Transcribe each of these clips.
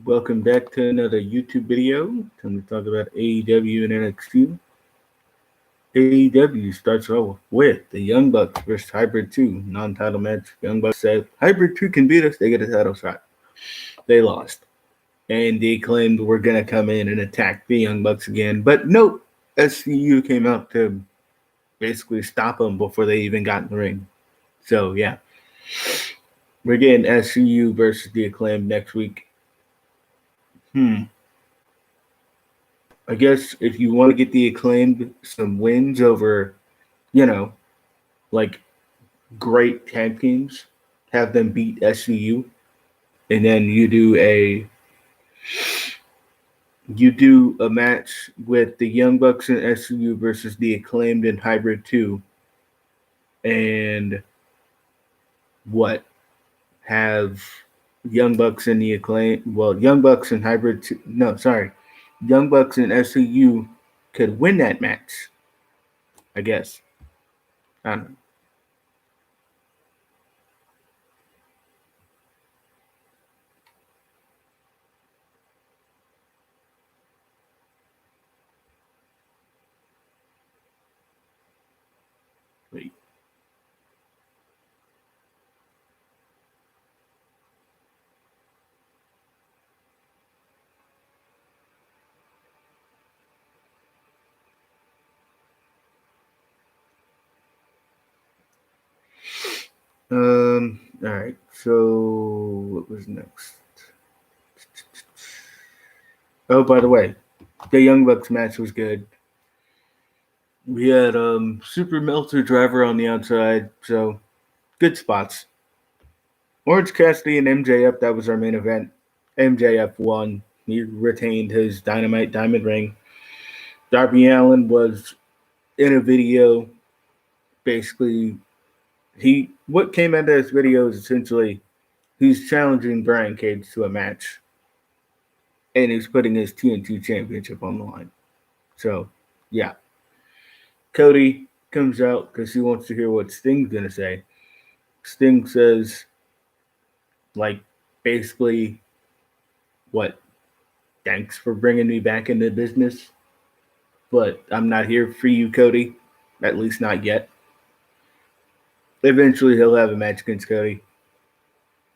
Welcome back to another YouTube video. Time to talk about AEW and NXT. AEW starts off with the Young Bucks versus Hybrid 2 non-title match. Young Bucks said Hybrid 2 can beat us, they get a title shot. They lost. And they claimed we're going to come in and attack the Young Bucks again. But nope, SCU came out to basically stop them before they even got in the ring. So yeah, we're getting SCU versus the Acclaimed next week. I guess if you want to get the Acclaimed some wins over, you know, like great tag teams, have them beat SCU, and then you do a match with the Young Bucks and SCU versus the Acclaimed and Hybrid 2, and what have Young Bucks and the Acclaim, well, Young Bucks and Hybrid 2, no, sorry, Young Bucks and SCU could win that match, I guess. I don't know. Wait. All right. So what was next? Oh, by the way, the Young Bucks match was good. We had Super Melter Driver on the outside, so good spots. Orange Cassidy and MJF, that was our main event. MJF won. He retained his Dynamite Diamond Ring. Darby Allen was in a video. Basically, he what came out of this video is essentially he's challenging Brian Cage to a match, and he's putting his TNT Championship on the line. So, yeah. Cody comes out because he wants to hear what Sting's gonna say. Sting says, like, basically, what? Thanks for bringing me back into business, but I'm not here for you, Cody. At least not yet. Eventually, he'll have a match against Cody,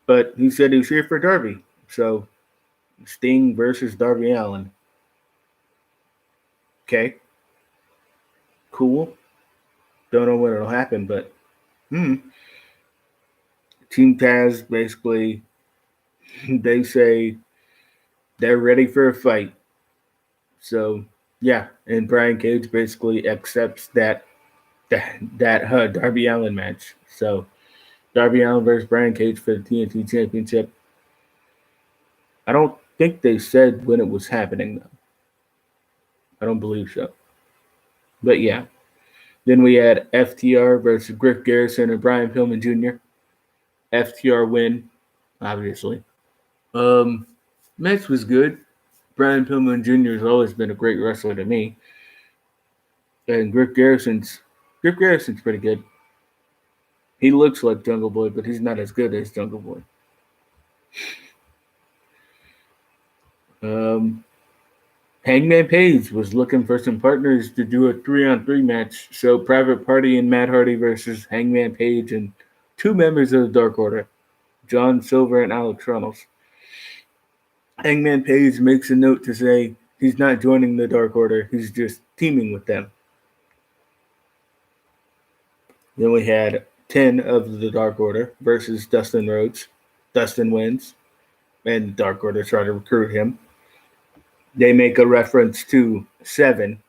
but he said he was here for Darby. So, Sting versus Darby Allen. Okay, cool. Don't know when it'll happen, but Team Taz basically they say they're ready for a fight. So yeah, and Brian Cage basically accepts that Darby Allen match. So Darby Allen versus Brian Cage for the TNT Championship. I don't think they said when it was happening though. I don't believe so. But yeah. Then we had FTR versus Griff Garrison and Brian Pillman Jr. FTR win, obviously. Um, Match was good. Brian Pillman Jr. has always been a great wrestler to me, and Griff Garrison's pretty good. He looks like Jungle Boy, but he's not as good as Jungle Boy. Um, Hangman Page was looking for some partners to do a 3-on-3 match. So Private Party and Matt Hardy versus Hangman Page and two members of the Dark Order, John Silver and Alex Reynolds. Hangman Page makes a note to say he's not joining the Dark Order, he's just teaming with them. Then we had 10 of the Dark Order versus Dustin Rhodes. Dustin wins, and Dark Order try to recruit him. They make a reference to Seven,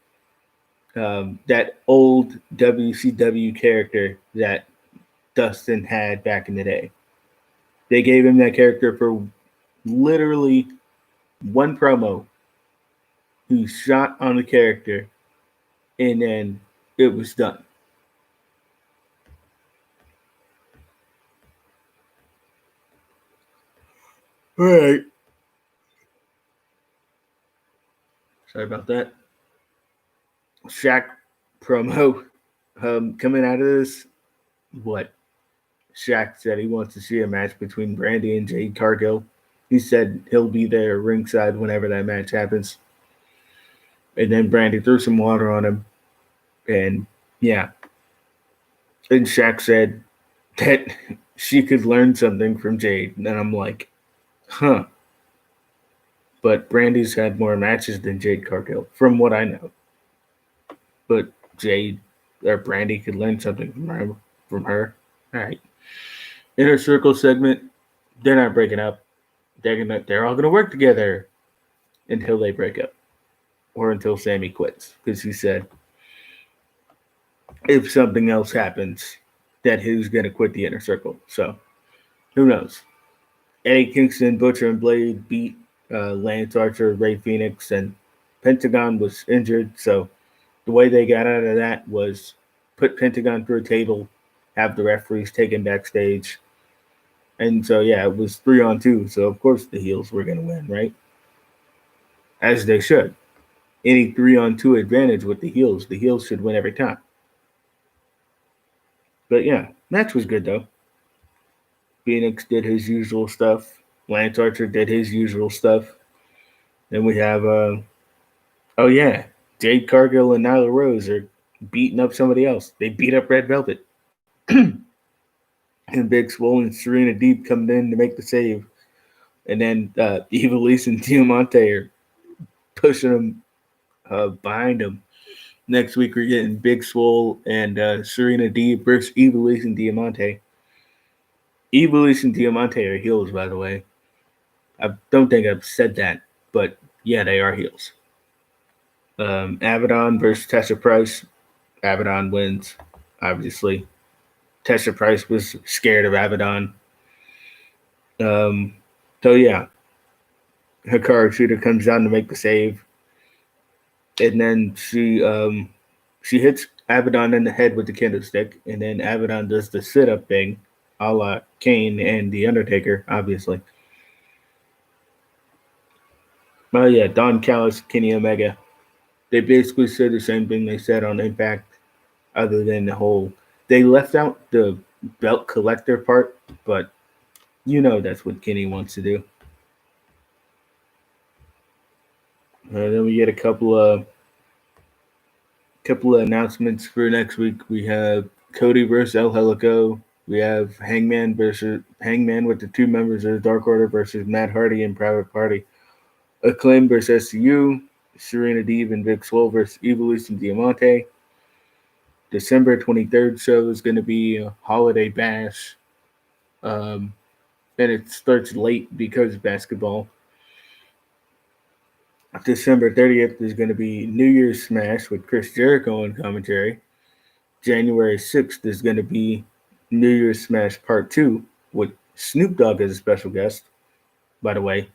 that old WCW character that Dustin had back in the day. They gave him that character for literally one promo. He shot on the character, and then it was done. All right. Sorry about that. Shaq promo coming out of this. What? Shaq said he wants to see a match between Brandy and Jade Cargill. He said he'll be there ringside whenever that match happens. And then Brandy threw some water on him. And yeah. And Shaq said that she could learn something from Jade. And I'm like, huh. But Brandy's had more matches than Jade Cargill, from what I know. But Jade or Brandy could learn something from her. All right. Inner circle segment. They're not breaking up. They're all gonna work together until they break up, or until Sammy quits, because he said if something else happens, that he's gonna quit the inner circle. So who knows? Eddie Kingston, Butcher, and Blade beat Lance Archer, Ray Phoenix, and Pentagon was injured. So the way they got out of that was put Pentagon through a table, have the referees take him backstage. And so, yeah, it was 3-on-2. So, of course, the heels were going to win, right? As they should. Any 3-on-2 advantage with the heels should win every time. But, yeah, match was good, though. Phoenix did his usual stuff. Lance Archer did his usual stuff. Then we have, oh, yeah, Jade Cargill and Nyla Rose are beating up somebody else. They beat up Red Velvet. And Big Swole and Serena Deeb coming in to make the save. And then Ivelisse and Diamante are pushing them behind them. Next week, we're getting Big Swole and Serena Deeb versus Ivelisse and Diamante. Ivelisse and Diamante are heels, by the way. I don't think I've said that, but yeah, they are heels. Abaddon versus Tesha Price. Abaddon wins, obviously. Tesha Price was scared of Abaddon. So yeah, Hikaru Shida comes down to make the save, and then she hits Abaddon in the head with the candlestick, and then Abaddon does the sit up thing, a la Kane and the Undertaker, obviously. Oh yeah, Don Callis, Kenny Omega. They basically said the same thing they said on Impact, other than the whole. They left out the belt collector part, but you know that's what Kenny wants to do. Then we get a couple of announcements for next week. We have Cody versus El Helico. We have Hangman with the two members of the Dark Order versus Matt Hardy and Private Party. Acclaim versus SCU. Serena Deeb and Big Swole versus Ivelisse and Diamante. December 23rd show is going to be a Holiday Bash. And it starts late because of basketball. December 30th is going to be New Year's Smash with Chris Jericho on commentary. January 6th is going to be New Year's Smash Part 2 with Snoop Dogg as a special guest. By the way,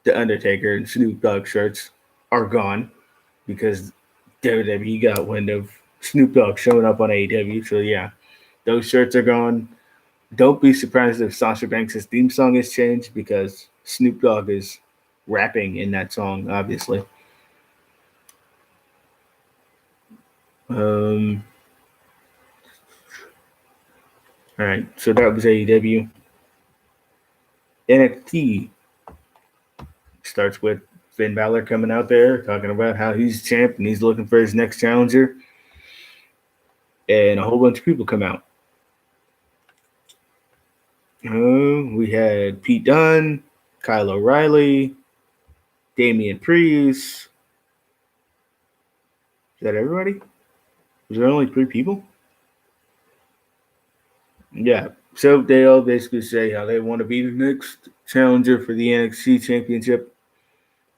the Undertaker and Snoop Dogg shirts are gone because WWE got wind of Snoop Dogg showing up on AEW. So yeah, those shirts are gone. Don't be surprised if Sasha Banks' theme song is changed because Snoop Dogg is rapping in that song, obviously. All right, so that was AEW. NXT starts with Finn Balor coming out there talking about how he's champ and he's looking for his next challenger. And a whole bunch of people come out. We had Pete Dunne, Kyle O'Reilly, Damian Priest. Is that everybody? Was there only 3 people? Yeah. So they all basically say how they want to be the next challenger for the NXT Championship.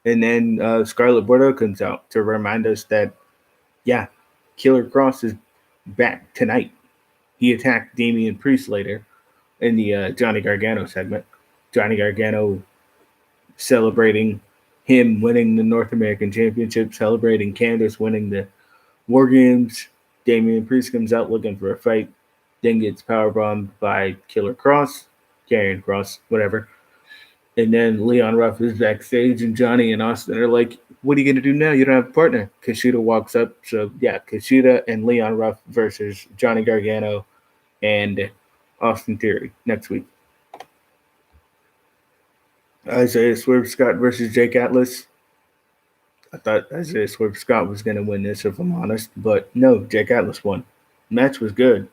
And then Scarlett Bordeaux comes out to remind us that, yeah, Killer Kross is back tonight. He attacked Damian Priest later in the Johnny Gargano segment. Johnny Gargano celebrating him winning the North American Championship, celebrating Candice winning the War Games. Damian Priest comes out looking for a fight, then gets powerbombed by Killer Kross, Karrion Kross, whatever. And then Leon Ruff is backstage, and Johnny and Austin are like, what are you going to do now? You don't have a partner. Kushida walks up. So, yeah, Kushida and Leon Ruff versus Johnny Gargano and Austin Theory next week. Isaiah Swerve Scott versus Jake Atlas. I thought Isaiah Swerve Scott was going to win this, if I'm honest, but no, Jake Atlas won. Match was good.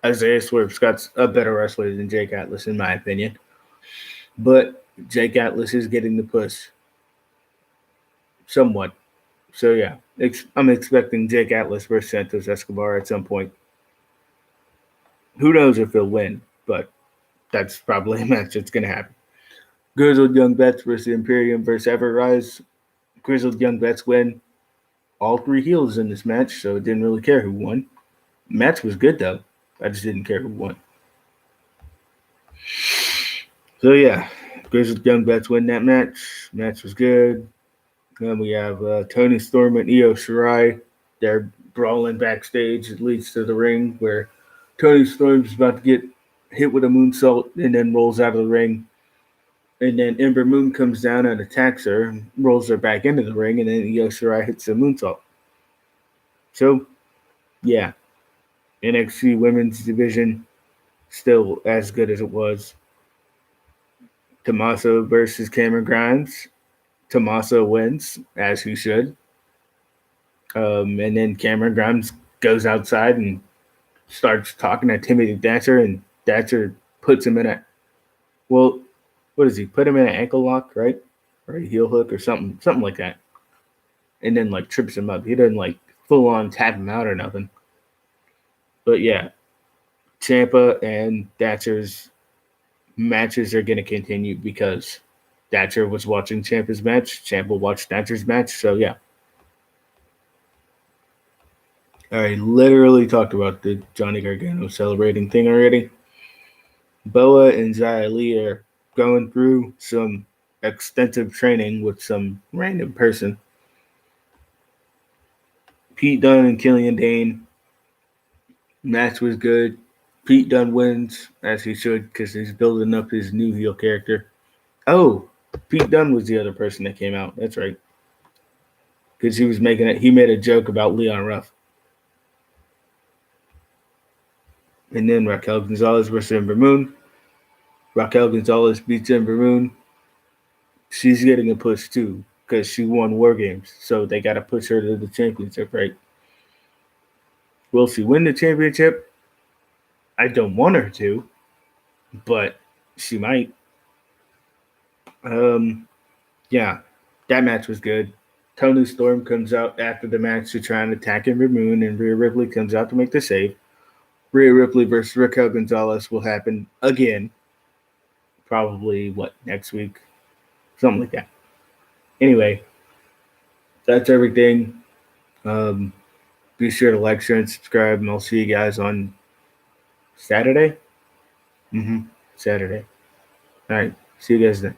Isaiah Swerve Scott's a better wrestler than Jake Atlas, in my opinion, but Jake Atlas is getting the push somewhat. So yeah, I'm expecting Jake Atlas versus Santos Escobar at some point. Who knows if he'll win, but that's probably a match that's going to happen. Grizzled Young Vets versus Imperium versus Everrise. Grizzled Young Vets win. All three heels in this match, so it didn't really care who won. Match was good though. I just didn't care who won. So yeah, Grizzled Young Vets win that match. Match was good. Then we have Tony Storm and Io Shirai. They're brawling backstage. It leads to the ring where Tony Storm's about to get hit with a moonsault and then rolls out of the ring. And then Ember Moon comes down and attacks her, rolls her back into the ring, and then Io Shirai hits the moonsault. So, yeah, NXT Women's Division still as good as it was. Tommaso versus Cameron Grimes. Tommaso wins, as he should. And then Cameron Grimes goes outside and starts talking to Timothy Thatcher, and Thatcher puts him in a, well, what does he put him in an ankle lock, right? Or a heel hook or something like that. And then like trips him up. He doesn't like full on tap him out or nothing. But yeah, Ciampa and Thatcher's matches are going to continue because Thatcher was watching Ciampa's match. Ciampa watched Thatcher's match. So yeah. I literally talked about the Johnny Gargano celebrating thing already. Boa and Xia Li are going through some extensive training with some random person. Pete Dunne and Killian Dane. Match was good. Pete Dunne wins, as he should, because he's building up his new heel character. Oh, Pete Dunne was the other person that came out. That's right. Because he was making it. He made a joke about Leon Ruff. And then Raquel Gonzalez versus Ember Moon. Raquel Gonzalez beats Ember Moon. She's getting a push too because she won War Games, so they got to push her to the championship, right? Will she win the championship? I don't want her to, but she might. Yeah, that match was good. Tony Storm comes out after the match to try and attack Ember Moon, and Rhea Ripley comes out to make the save. Rhea Ripley versus Raquel Gonzalez will happen again. Probably, next week? Something like that. Anyway, that's everything. Be sure to like, share, and subscribe, and I'll see you guys on Saturday. Saturday. All right. See you guys then.